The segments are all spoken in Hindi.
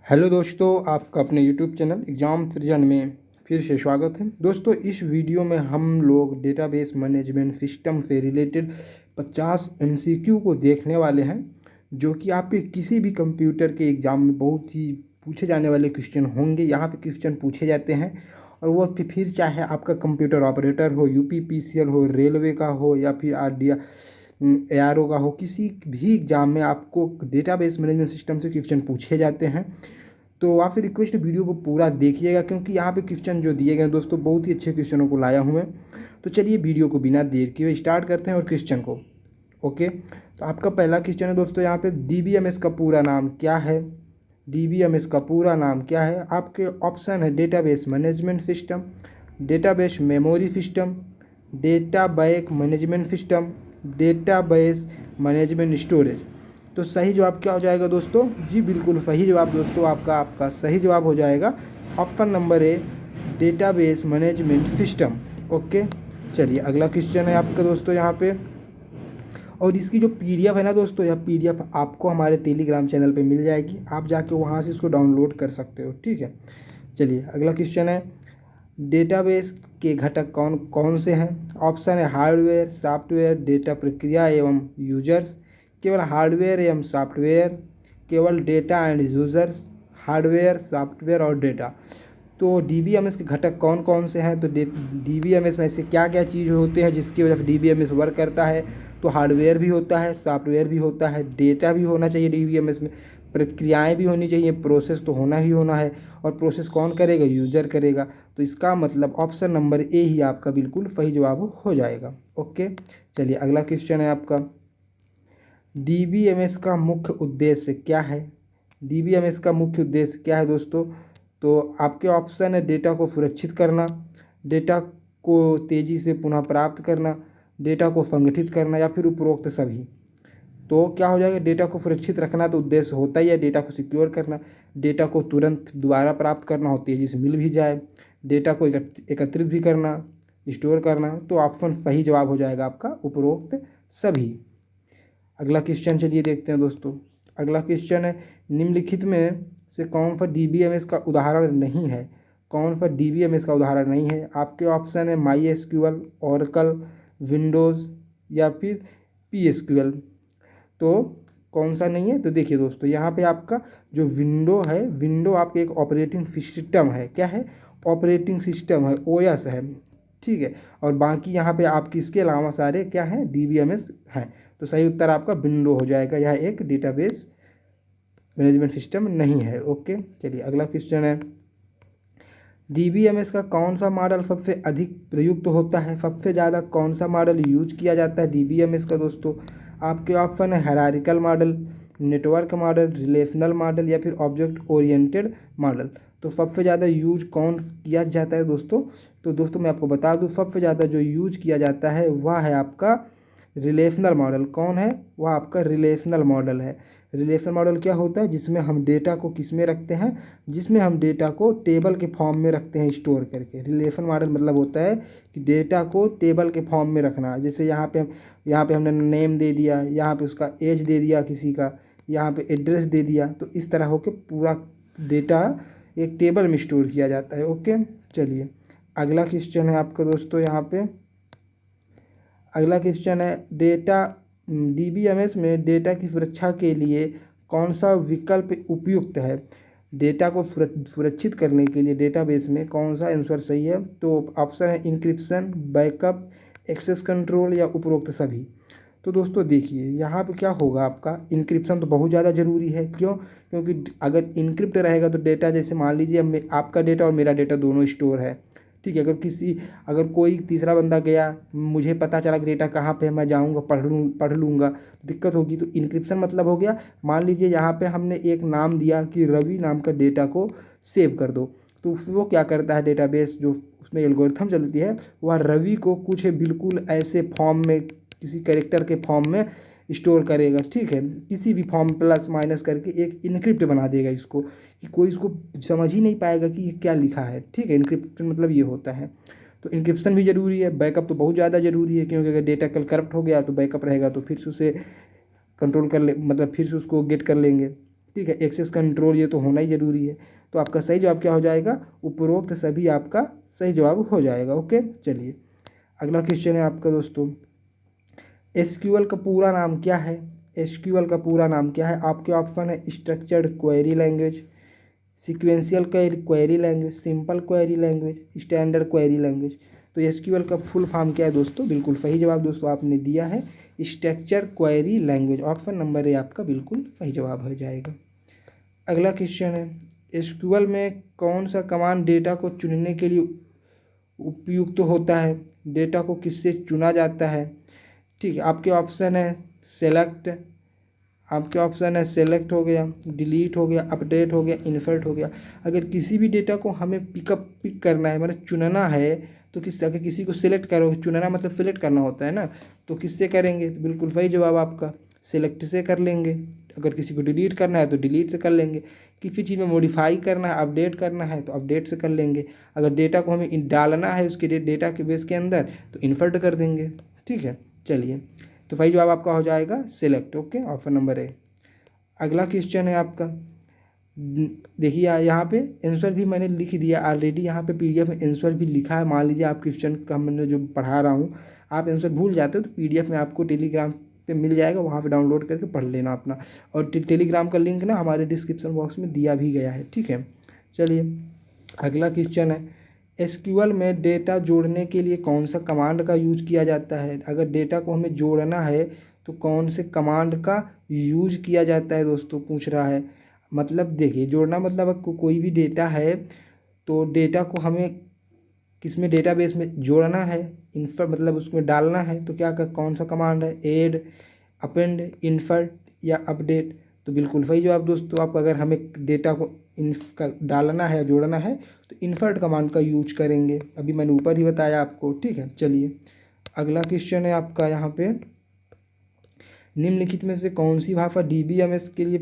हेलो दोस्तों, आपका अपने यूट्यूब चैनल एग्ज़ाम सृजन में फिर से स्वागत है। दोस्तों, इस वीडियो में हम लोग डेटाबेस मैनेजमेंट सिस्टम से रिलेटेड 50 एमसीक्यू को देखने वाले हैं, जो कि आपके किसी भी कंप्यूटर के एग्ज़ाम में बहुत ही पूछे जाने वाले क्वेश्चन होंगे। यहाँ पे क्वेश्चन पूछे जाते हैं और वो फिर चाहे आपका कंप्यूटर ऑपरेटर हो, यूपीपीसीएल हो, रेलवे का हो या फिर एआरओ का हो, किसी भी एग्ज़ाम में आपको डेटाबेस मैनेजमेंट सिस्टम से क्वेश्चन पूछे जाते हैं। तो आपसे रिक्वेस्ट है, वीडियो को पूरा देखिएगा, क्योंकि यहाँ पे क्वेश्चन जो दिए गए हैं दोस्तों, बहुत ही अच्छे क्वेश्चनों को लाया हूँ मैं। तो चलिए वीडियो को बिना देर किए स्टार्ट करते हैं और क्वेश्चन को। ओके, तो आपका पहला क्वेश्चन है दोस्तों, यहाँ पे डीबीएमएस का पूरा नाम क्या है। डीबीएमएस का पूरा नाम क्या है? आपके ऑप्शन है database management system, database memory system, database management system, database management storage. तो सही जवाब क्या हो जाएगा दोस्तों? जी बिल्कुल सही जवाब दोस्तों, आपका सही जवाब हो जाएगा option number A, database management system. Okay, चलिए अगला क्वेश्चन है आपका दोस्तों यहाँ पे, और इसकी जो पीडीएफ है ना दोस्तों, यह पीडीएफ आपको हमारे टेलीग्राम चैनल पे मिल जाएगी। आप जाके वहाँ से इसको डाउनलोड कर सकते हो, ठीक है। चलिए अगला क्वेश्चन है, डेटाबेस के घटक कौन कौन से हैं? ऑप्शन है हार्डवेयर, सॉफ्टवेयर, डेटा प्रक्रिया एवं यूजर्स, केवल हार्डवेयर एवं सॉफ्टवेयर, केवल data and users, hardware, software और डेटा। तो डीबीएमएस के घटक कौन कौन से हैं? तो डीबीएमएस में से क्या क्या चीज़ होते हैं जिसकी वजह से डीबीएमएस वर्क करता है? तो हार्डवेयर भी होता है, सॉफ्टवेयर भी होता है, डेटा भी होना चाहिए डीबीएमएस में, प्रक्रियाएं भी होनी चाहिए, प्रोसेस तो होना ही होना है। और प्रोसेस कौन करेगा? यूज़र करेगा। तो इसका मतलब ऑप्शन नंबर ए ही आपका बिल्कुल सही जवाब हो जाएगा। ओके, चलिए अगला क्वेश्चन है आपका, डीबीएमएस का मुख्य उद्देश्य क्या है? डीबीएमएस का मुख्य उद्देश्य क्या है दोस्तों? तो आपके ऑप्शन है डेटा को सुरक्षित करना, डेटा को तेज़ी से पुनः प्राप्त करना, डेटा को संगठित करना या फिर उपरोक्त सभी। तो क्या हो जाएगा? डेटा को सुरक्षित रखना तो उद्देश्य होता ही है, डेटा को सिक्योर करना, डेटा को तुरंत दोबारा प्राप्त करना हो, तेज़ी से मिल भी जाए, डेटा को एकत्रित भी करना, स्टोर करना। तो ऑप्शन सही जवाब हो जाएगा आपका उपरोक्त सभी। अगला क्वेश्चन चलिए देखते हैं दोस्तों। अगला क्वेश्चन है, निम्नलिखित में से कौन सा डीबीएमएस का उदाहरण नहीं है? कौन सा डीबीएमएस का उदाहरण नहीं है? आपके ऑप्शन है माई एसक्यूएल, ओरेकल, विंडोज़ या फिर पीएसक्यूएल। तो कौन सा नहीं है? तो देखिए दोस्तों, यहाँ पे आपका जो विंडो है, विंडो आपके एक ऑपरेटिंग सिस्टम है। क्या है? ऑपरेटिंग सिस्टम है, ओएस है, ठीक है। और बाकी यहाँ पे आपकी इसके अलावा सारे क्या हैं? डीबीएमएस हैं। तो सही उत्तर आपका विंडो हो जाएगा, यह एक डेटाबेस मैनेजमेंट सिस्टम नहीं है। ओके, चलिए अगला क्वेश्चन है, डीबीएमएस का कौन सा मॉडल सबसे अधिक प्रयुक्त होता है? सबसे ज़्यादा कौन सा मॉडल यूज किया जाता है डीबीएमएस का दोस्तों? आपके ऑप्शन है hierarchical model, network model, relational model या फिर ऑब्जेक्ट ओरिएंटेड मॉडल। तो सबसे ज़्यादा यूज कौन किया जाता है दोस्तों? तो दोस्तों मैं आपको बता दूं, सबसे ज़्यादा जो यूज किया जाता है वह है आपका रिलेशनल मॉडल। कौन है? वह आपका रिलेशनल मॉडल है। रिलेशनल मॉडल क्या होता है? जिसमें हम डेटा को किस में रखते हैं? जिसमें हम डेटा को टेबल के फॉर्म में रखते हैं, स्टोर करके। रिलेशनल मॉडल मतलब होता है कि डेटा को टेबल के फॉर्म में रखना। जैसे यहाँ पे हमने नेम दे दिया, यहाँ पे उसका एज दे दिया किसी का, यहाँ पे एड्रेस दे दिया। तो इस तरह होकर पूरा डेटा एक टेबल में स्टोर किया जाता है। ओके, चलिए अगला क्वेश्चन है आपका दोस्तों यहाँ पे। अगला क्वेश्चन है, डीबीएमएस में डेटा की सुरक्षा के लिए कौन सा विकल्प उपयुक्त है? डेटा को सुरक्षित करने के लिए डेटाबेस में कौन सा आंसर सही है? तो ऑप्शन है इंक्रिप्शन, बैकअप, एक्सेस कंट्रोल या उपरोक्त सभी। तो दोस्तों देखिए, यहाँ पे क्या होगा, आपका इंक्रिप्शन तो बहुत ज़्यादा ज़रूरी है। क्यों? क्योंकि अगर इंक्रिप्ट रहेगा तो डेटा, जैसे मान लीजिए आपका डेटा और मेरा डेटा दोनों स्टोर है, ठीक है। अगर कोई तीसरा बंदा गया, मुझे पता चला कि डेटा कहाँ पे है, मैं जाऊँगा पढ़ लूँगा, तो दिक्कत होगी। तो इंक्रिप्शन मतलब हो गया, मान लीजिए यहाँ पे हमने एक नाम दिया कि रवि नाम का डेटा को सेव कर दो, तो वो क्या करता है, डेटाबेस जो उसमें एल्गोरिथम चलती है, वह रवि को कुछ बिल्कुल ऐसे फॉर्म में, किसी कैरेक्टर के फॉर्म में स्टोर करेगा, ठीक है। किसी भी फॉर्म प्लस माइनस करके एक इनक्रिप्ट बना देगा इसको, कि कोई इसको समझ ही नहीं पाएगा कि ये क्या लिखा है, ठीक है। इनक्रिप्शन मतलब ये होता है। तो इनक्रिप्शन भी ज़रूरी है, बैकअप तो बहुत ज़्यादा ज़रूरी है, क्योंकि अगर डेटा कल करप्ट हो गया तो बैकअप रहेगा तो फिर से उसे कंट्रोल कर ले, मतलब फिर से उसको गेट कर लेंगे, ठीक है। एक्सेस कंट्रोल ये तो होना ही ज़रूरी है। तो आपका सही जवाब क्या हो जाएगा, उपरोक्त सभी आपका सही जवाब हो जाएगा। ओके, चलिए अगला क्वेश्चन है आपका दोस्तों, एसक्यूएल का पूरा नाम क्या है। एसक्यूएल का पूरा नाम क्या है। आपके ऑप्शन है structured query language, sequential query language, simple query language, standard query language. तो एसक्यूएल का फुल फॉर्म क्या है दोस्तों, बिल्कुल सही जवाब दोस्तों आपने दिया है structure query language. Option number A आपका बिल्कुल सही जवाब हो जाएगा। अगला क्वेश्चन है, एसक्यूएल में कौन सा कमांड डेटा को चुनने के लिए उपयुक्त होता है। डेटा को किससे चुना जाता है। ठीक है, आपके ऑप्शन है सेलेक्ट, आपके ऑप्शन है सेलेक्ट हो गया, डिलीट हो गया, अपडेट हो गया, इन्सर्ट हो गया। अगर किसी भी डेटा को हमें पिक करना है, मतलब चुनना है, तो अगर किसी को सिलेक्ट करो, चुनना मतलब सिलेक्ट करना होता है ना, तो किससे करेंगे। तो बिल्कुल सही जवाब आपका सिलेक्ट से कर लेंगे। अगर किसी को डिलीट करना है तो डिलीट से कर लेंगे। किसी चीज़ में मॉडिफाई करना है, अपडेट करना है तो अपडेट से कर लेंगे। अगर डेटा को हमें डालना है उसके डेटा के बेस के अंदर तो इन्सर्ट कर देंगे। ठीक है, चलिए तो सही जवाब आपका हो जाएगा select. Okay, option number A. अगला क्वेश्चन है आपका, देखिए यहाँ पे आंसर भी मैंने लिख दिया ऑलरेडी, यहाँ पे पीडीएफ में आंसर भी लिखा है। मान लीजिए आप क्वेश्चन का मैंने जो पढ़ा रहा हूँ आप आंसर भूल जाते हो तो पीडीएफ में आपको टेलीग्राम पे मिल जाएगा, वहाँ पे डाउनलोड करके पढ़ लेना अपना। और टेलीग्राम का लिंक ना हमारे डिस्क्रिप्शन बॉक्स में दिया भी गया है। ठीक है, चलिए अगला क्वेश्चन है, एसक्यूएल में डेटा जोड़ने के लिए कौन सा कमांड का यूज किया जाता है। अगर डेटा को हमें जोड़ना है तो कौन से कमांड का यूज किया जाता है दोस्तों, पूछ रहा है। मतलब देखिए जोड़ना मतलब कोई भी डेटा है तो डेटा को हमें किसमें डेटाबेस में जोड़ना है, मतलब उसमें डालना है तो क्या कौन सा कमांड है, ऐड, अपेंड, इन्सर्ट या अपडेट। तो बिल्कुल सही जवाब दोस्तों आप, अगर हमें डेटा को डालना है, जोड़ना है तो इन्सर्ट कमांड का यूज करेंगे। अभी मैंने ऊपर ही बताया आपको। ठीक है, चलिए अगला क्वेश्चन है आपका, यहाँ पे निम्नलिखित में से कौन सी भाषा डीबीएमएस के लिए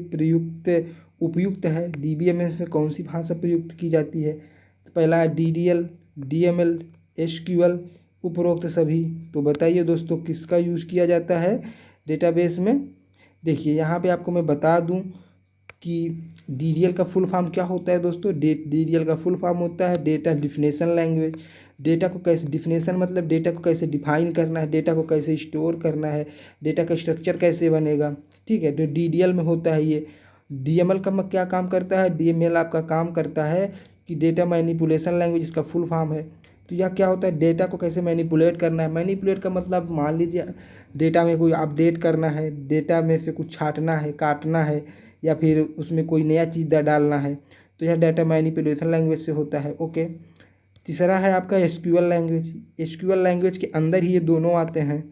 उपयुक्त है। डीबीएमएस में कौन सी भाषा प्रयुक्त की जाती है। तो पहला है डीडीएल, डीएमएल, एसक्यूएल, उपरोक्त सभी। तो बताइए दोस्तों किसका यूज किया जाता है डेटाबेस में। देखिए यहाँ पे आपको मैं बता दूं कि डीडीएल का फुल फॉर्म क्या होता है दोस्तों। डीडीएल का फुल फॉर्म होता है डेटा डिफिनेशन लैंग्वेज। डेटा को कैसे, डिफिनेशन मतलब डेटा को कैसे डिफाइन करना है, डेटा को कैसे स्टोर करना है, डेटा का स्ट्रक्चर कैसे बनेगा। ठीक है, तो डीडीएल में होता है ये। डीएमएल का क्या काम करता है, डीएमएल आपका काम करता है कि डेटा मैनिपुलेशन लैंग्वेज इसका फुल फॉर्म है। तो यह क्या होता है, डेटा को कैसे मैनिपुलेट करना है। मैनिपुलेट का मतलब मान लीजिए डेटा में कोई अपडेट करना है, डेटा में से कुछ छांटना है, काटना है, या फिर उसमें कोई नया चीज़ डालना है, तो यह डेटा मैनिपुलेशन लैंग्वेज से होता है। ओके, तीसरा है आपका एसक्यूएल लैंग्वेज। एसक्यूएल लैंग्वेज के अंदर ही ये दोनों आते हैं।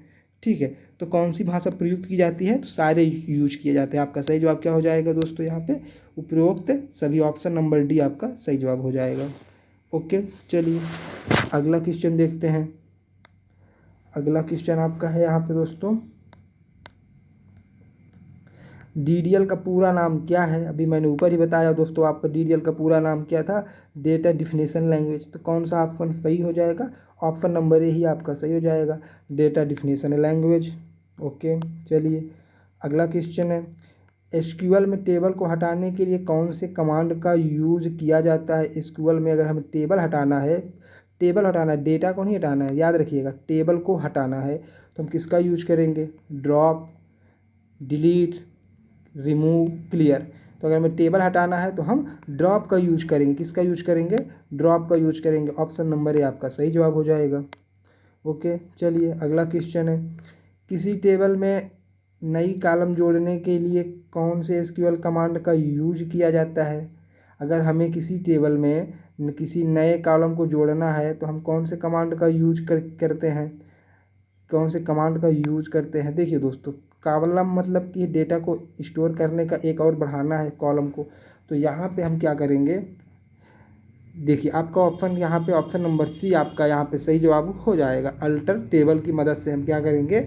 ठीक है, तो कौन सी भाषा प्रयुक्त की जाती है, तो सारे यूज किए जाते हैं। आपका सही जवाब क्या हो जाएगा दोस्तों, यहाँ पे उपरोक्त सभी। ऑप्शन नंबर डी आपका सही जवाब हो जाएगा। ओके, चलिए अगला क्वेश्चन देखते हैं। अगला क्वेश्चन आपका है यहाँ पे दोस्तों, डीडीएल का पूरा नाम क्या है। अभी मैंने ऊपर ही बताया दोस्तों आपका डीडीएल का पूरा नाम क्या था, डेटा डिफिनेशन लैंग्वेज। तो कौन सा ऑप्शन सही हो जाएगा, ऑप्शन नंबर ए ही आपका सही हो जाएगा, डेटा डिफिनेशन लैंग्वेज। ओके, चलिए अगला क्वेश्चन है, एसक्यूएल में टेबल को हटाने के लिए कौन से कमांड का यूज किया जाता है। एसक्यूएल में अगर हमें टेबल हटाना है, डेटा को नहीं हटाना है, याद रखिएगा टेबल को हटाना है तो हम किसका यूज करेंगे, ड्रॉप, डिलीट, रिमूव, क्लियर। तो अगर हमें टेबल हटाना है तो हम ड्रॉप का यूज करेंगे। किसका यूज करेंगे, ड्रॉप का यूज करेंगे। ऑप्शन नंबर ए आपका सही जवाब हो जाएगा। ओके, चलिए अगला क्वेश्चन है, किसी टेबल में नई कॉलम जोड़ने के लिए कौन से एसक्यूएल कमांड का यूज किया जाता है। अगर हमें किसी टेबल में किसी नए कॉलम को जोड़ना है तो हम कौन से कमांड का यूज करते हैं, कौन से कमांड का यूज करते हैं। देखिए दोस्तों, कॉलम मतलब कि डेटा को स्टोर करने का एक और बढ़ाना है कॉलम को। तो यहाँ पे हम क्या करेंगे, देखिए आपका ऑप्शन यहाँ पे ऑप्शन नंबर सी आपका यहाँ पे सही जवाब हो जाएगा। अल्टर टेबल की मदद से हम क्या करेंगे,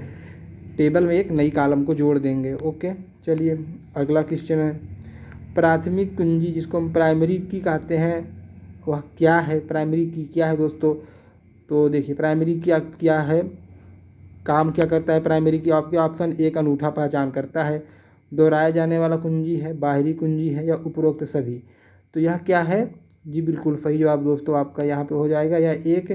टेबल में एक नई कॉलम को जोड़ देंगे। ओके, चलिए अगला क्वेश्चन है, प्राथमिक कुंजी जिसको हम प्राइमरी की कहते हैं वह क्या है। प्राइमरी की क्या है दोस्तों, तो देखिए प्राइमरी की क्या है, काम क्या करता है प्राइमरी की। आपके ऑप्शन एक अनूठा पहचान करता है, दोहराया जाने वाला कुंजी है, बाहरी कुंजी है या उपरोक्त सभी। तो यह क्या है जी, बिल्कुल सही जवाब दोस्तों आपका यहाँ पे हो जाएगा। या एक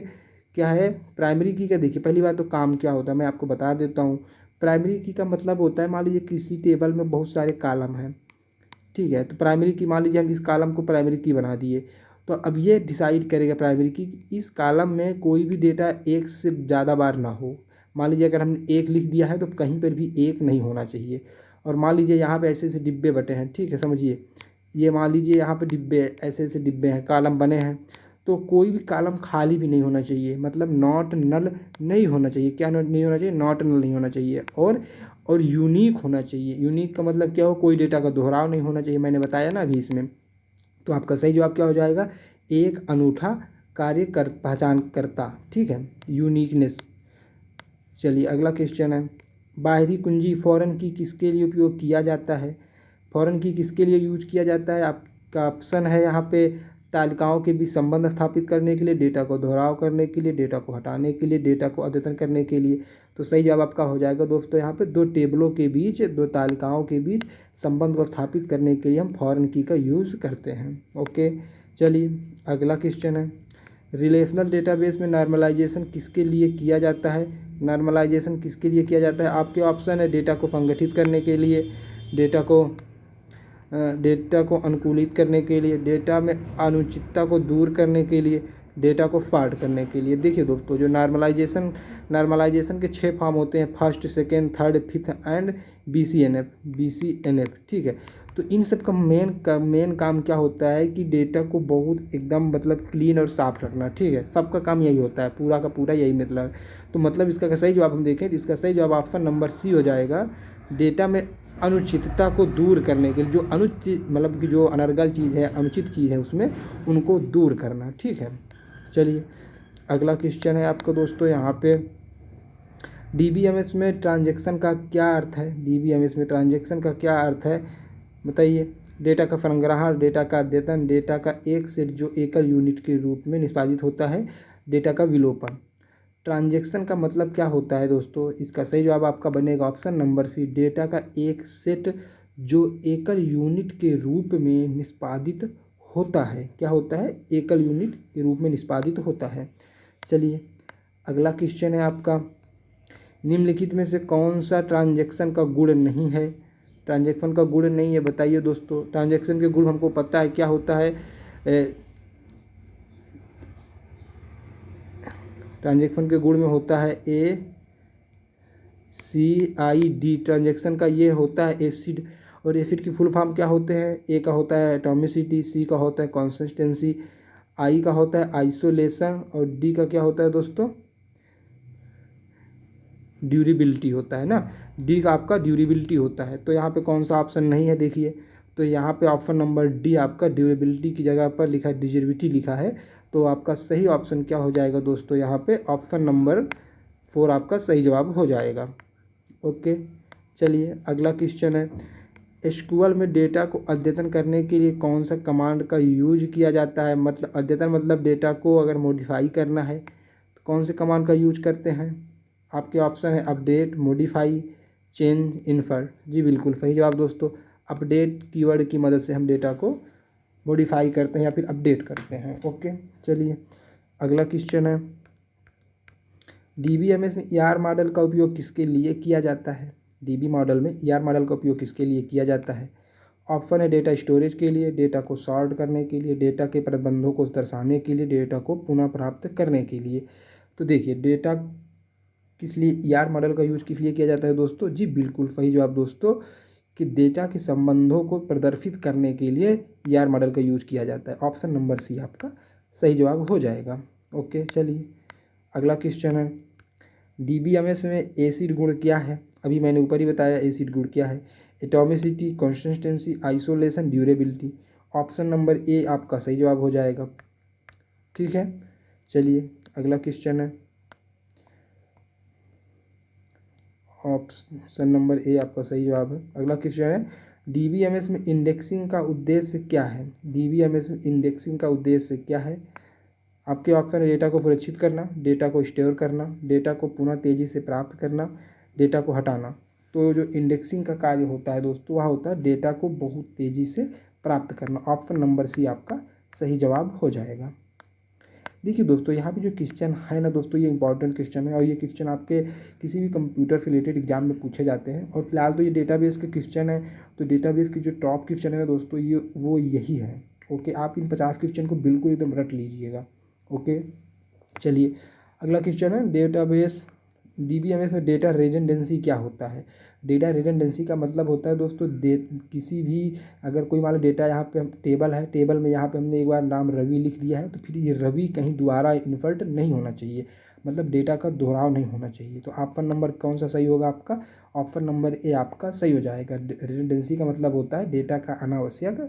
क्या है, प्राइमरी की का देखिए पहली बात तो काम क्या होता है मैं आपको बता देता हूँ। प्राइमरी की का मतलब होता है, मान लीजिए किसी टेबल में बहुत सारे कॉलम हैं, ठीक है, तो प्राइमरी की मान लीजिए हम इस कॉलम को प्राइमरी की बना दिए, तो अब ये डिसाइड करेगा प्राइमरी की कि इस कॉलम में कोई भी डेटा एक से ज़्यादा बार ना हो। मान लीजिए अगर हमने एक लिख दिया है तो कहीं पर भी एक नहीं होना चाहिए। और मान लीजिए यहाँ पे ऐसे ऐसे डिब्बे बटे हैं, ठीक है, समझिए ये मान लीजिए यहाँ पे डिब्बे ऐसे ऐसे डिब्बे हैं, कॉलम बने हैं, तो कोई भी कॉलम खाली भी नहीं होना चाहिए, मतलब नॉट नल नहीं होना चाहिए। क्या नहीं होना चाहिए, नॉट नल नहीं होना चाहिए। और यूनिक होना चाहिए। यूनिक का मतलब क्या हो, कोई डेटा का दोहराव नहीं होना चाहिए, मैंने बताया ना अभी इसमें। तो आपका सही जवाब क्या हो जाएगा, एक अनूठा कार्य कर पहचान करता, ठीक है, यूनिकनेस। चलिए अगला क्वेश्चन है, बाहरी कुंजी फॉरेन की किसके लिए उपयोग किया जाता है। फॉरेन की किसके लिए यूज किया जाता है, आपका ऑप्शन है यहाँ पे, तालिकाओं के बीच संबंध स्थापित करने के लिए, डेटा को दोहराव करने के लिए, डेटा को हटाने के लिए, डेटा को अद्यतन करने के लिए। तो सही जवाब आपका हो जाएगा दोस्तों यहाँ पे, दो टेबलों के बीच, दो तालिकाओं के बीच संबंध को स्थापित करने के लिए हम फॉरेन की का यूज़ करते हैं। ओके, चलिए अगला क्वेश्चन है, रिलेशनल डेटाबेस में नॉर्मलाइजेशन किसके लिए किया जाता है। नॉर्मलाइजेशन किसके लिए किया जाता है, आपके ऑप्शन है, डेटा को संगठित करने के लिए, डेटा को अनुकूलित करने के लिए, डेटा में अनुचितता को दूर करने के लिए, डेटा को सॉर्ट करने के लिए। देखिए दोस्तों, जो नॉर्मलाइजेशन के 6 फॉर्म होते हैं, first, second, third, fifth and BCNF, ठीक है। तो इन सब का मेन काम क्या होता है कि डेटा को बहुत एकदम मतलब क्लीन और साफ रखना, ठीक है, सबका काम यही होता है, पूरा का पूरा यही मतलब है। तो मतलब इसका सही जवाब हम देखें तो इसका सही जवाब ऑप्शन नंबर सी हो जाएगा, डेटा में अनुचितता को दूर करने के लिए, जो अनुचित मतलब कि जो अनर्गल चीज़ है, अनुचित चीज़ है उसमें, उनको दूर करना, ठीक है। चलिए अगला क्वेश्चन है आपको दोस्तों यहाँ पे, DBMS में ट्रांजैक्शन का क्या अर्थ है। DBMS में ट्रांजैक्शन का क्या अर्थ है बताइए। डेटा का संग्रहण, डेटा का अद्यतन, डेटा का एक सेट जो एकल यूनिट के रूप में निष्पादित होता है, डेटा का विलोपन। ट्रांजैक्शन का मतलब क्या होता है दोस्तों, इसका सही जवाब आपका बनेगा ऑप्शन नंबर सी, डेटा का एक सेट जो एकल यूनिट के रूप में निष्पादित होता है। क्या होता है, एकल यूनिट के रूप में निष्पादित होता है। चलिए अगला क्वेश्चन है आपका, निम्नलिखित में से कौन सा ट्रांजैक्शन का गुण नहीं है। ट्रांजैक्शन का गुण नहीं है, बताइए दोस्तों। ट्रांजैक्शन के गुण हमको पता है क्या होता है, ट्रांजैक्शन के गुण में होता है ACID, ट्रांजैक्शन का ये होता है एसिड। और एसिड की फुल फॉर्म क्या होते हैं, ए का होता है एटॉमिसिटी, सी का होता है कंसिस्टेंसी, आई का होता है आइसोलेशन, और डी का क्या होता है दोस्तों, ड्यूरेबिलिटी होता है ना। डी का आपका ड्यूरेबिलिटी होता है। तो यहाँ पे कौन सा ऑप्शन नहीं है देखिए, तो यहाँ पे ऑप्शन नंबर डी आपका ड्यूरेबिलिटी की जगह पर लिखा है डिजर्विटी लिखा है। तो आपका सही ऑप्शन क्या हो जाएगा दोस्तों, यहाँ पे ऑप्शन नंबर 4 आपका सही जवाब हो जाएगा। ओके, चलिए अगला क्वेश्चन है, एसक्यूएल में डेटा को अद्यतन करने के लिए कौन सा कमांड का यूज किया जाता है। मतलब अद्यतन मतलब डेटा को अगर मॉडिफाई करना है तो कौन से कमांड का यूज करते हैं। आपके ऑप्शन है अपडेट, मॉडिफाई, चेंज, इन्फर। जी बिल्कुल सही जवाब दोस्तों, अपडेट कीवर्ड की मदद से हम डेटा को मॉडिफाई करते हैं या फिर अपडेट करते हैं। ओके, चलिए अगला क्वेश्चन है, DBMS में ER मॉडल का उपयोग किसके लिए किया जाता है। DB मॉडल में ER मॉडल का उपयोग किसके लिए किया जाता है। ऑप्शन है, डेटा स्टोरेज के लिए, डेटा को सॉर्ट करने के लिए, डेटा के प्रबंधों को दर्शाने के लिए, डेटा को पुनः प्राप्त करने के लिए। तो देखिए डेटा किस लिए ER मॉडल का यूज किस लिए किया जाता है दोस्तों। जी बिल्कुल सही जवाब दोस्तों, कि डेटा के संबंधों को प्रदर्शित करने के लिए ER मॉडल का यूज किया जाता है। ऑप्शन नंबर सी आपका सही जवाब हो जाएगा। ओके, चलिए अगला क्वेश्चन है, DBMS में एसिड गुण क्या है। अभी मैंने ऊपर ही बताया एसिड गुण क्या है, atomicity, consistency, isolation, durability. Option number A आपका सही जवाब हो जाएगा। ठीक है, चलिए अगला क्वेश्चन है, ऑप्शन नंबर ए आपका सही जवाब है। अगला क्वेश्चन है, DBMS में इंडेक्सिंग का उद्देश्य क्या है। DBMS में इंडेक्सिंग का उद्देश्य क्या है। आपके ऑप्शन है, डेटा को सुरक्षित करना, डेटा को स्टोर करना, डेटा को पुनः तेजी से प्राप्त करना, डेटा को हटाना। तो जो इंडेक्सिंग का कार्य होता है दोस्तों वह होता है डेटा को बहुत तेज़ी से प्राप्त करना। ऑप्शन नंबर सी आपका सही जवाब हो जाएगा। देखिए दोस्तों, यहाँ पे जो क्वेश्चन है ना दोस्तों, ये इंपॉर्टेंट क्वेश्चन है और ये क्वेश्चन आपके किसी भी कंप्यूटर से रिलेटेड एग्जाम में पूछे जाते हैं। और फिलहाल तो ये डेटाबेस के क्वेश्चन है, तो डेटाबेस की जो टॉप क्वेश्चन है ना दोस्तों ये वो यही है। ओके, आप इन 50 क्वेश्चन को बिल्कुल एकदम रट लीजिएगा। ओके, चलिए अगला क्वेश्चन है डेटाबेस डीबीएमएस में डेटा रिडंडेंसी क्या होता है। डेटा रिडंडेंसी का मतलब होता है दोस्तों किसी भी अगर कोई मान लो डेटा यहाँ पे टेबल है, टेबल में यहाँ पे हमने एक बार नाम रवि लिख दिया है तो फिर ये रवि कहीं दोबारा इन्वर्ट नहीं होना चाहिए, मतलब डेटा का दोहराव नहीं होना चाहिए। तो ऑप्शन नंबर कौन सा सही होगा आपका? ऑप्शन नंबर ए आपका सही हो जाएगा। रिडंडेंसी का मतलब होता है डेटा का अनावश्यक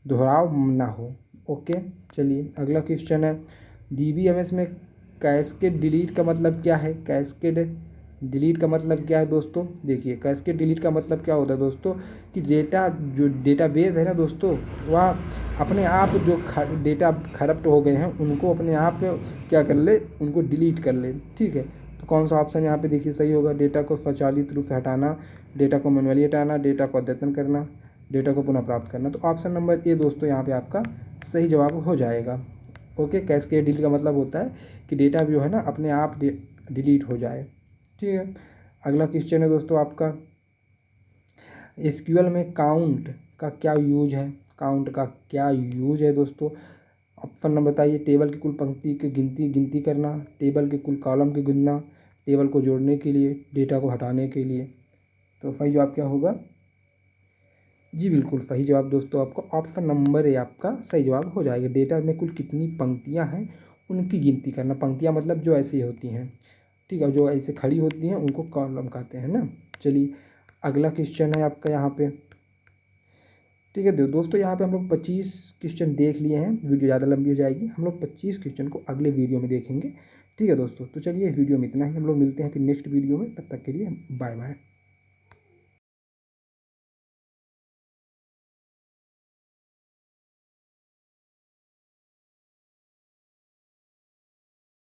दोहराव ना हो। ओके, चलिए अगला क्वेश्चन है डीबीएमएस में कैस्केड डिलीट का मतलब क्या है। कैस्केड डिलीट का मतलब क्या है दोस्तों? देखिए कैस्केड डिलीट का मतलब क्या होता है दोस्तों कि डेटा जो डेटाबेस है ना दोस्तों वह अपने आप जो डेटा करप्ट हो गए हैं उनको अपने आप क्या कर ले, उनको डिलीट कर ले। ठीक है, तो कौन सा ऑप्शन यहाँ पे देखिए सही होगा? डेटा को स्वचालित रूप से हटाना, डेटा को मैनुअली हटाना, डेटा को अद्यतन करना, डेटा को पुनः प्राप्त करना। तो ऑप्शन नंबर ए दोस्तों यहाँ पे आपका सही जवाब हो जाएगा। ओके, कैस्केड डिलीट का मतलब होता है कि डेटा जो है ना अपने आप डिलीट हो जाए। ठीक है, अगला क्वेश्चन है दोस्तों आपका एसक्यूएल में काउंट का क्या यूज है। काउंट का क्या यूज है दोस्तों? ऑप्शन नंबर बताइए। टेबल की कुल पंक्ति की गिनती करना, टेबल के कुल कॉलम की गिनना, टेबल को जोड़ने के लिए, डेटा को हटाने के लिए। तो सही जवाब क्या होगा? जी बिल्कुल सही जवाब दोस्तों आपको ऑप्शन नंबर ए आपका सही जवाब हो जाएगा। डेटा में कुल कितनी पंक्तियां हैं उनकी गिनती करना। पंक्तियां मतलब जो ऐसी होती हैं, ठीक है, जो ऐसे खड़ी होती हैं उनको कॉलम कहते हैं ना। चलिए अगला क्वेश्चन है आपका यहाँ पे। ठीक है दोस्तों, यहाँ पे हम लोग 25 क्वेश्चन देख लिए हैं, वीडियो ज़्यादा लंबी हो जाएगी। हम लोग 25 क्वेश्चन को अगले वीडियो में देखेंगे। ठीक है दोस्तों, तो चलिए इस वीडियो में इतना ही। हम लोग मिलते हैं फिर नेक्स्ट वीडियो में, तब तक के लिए बाय बाय।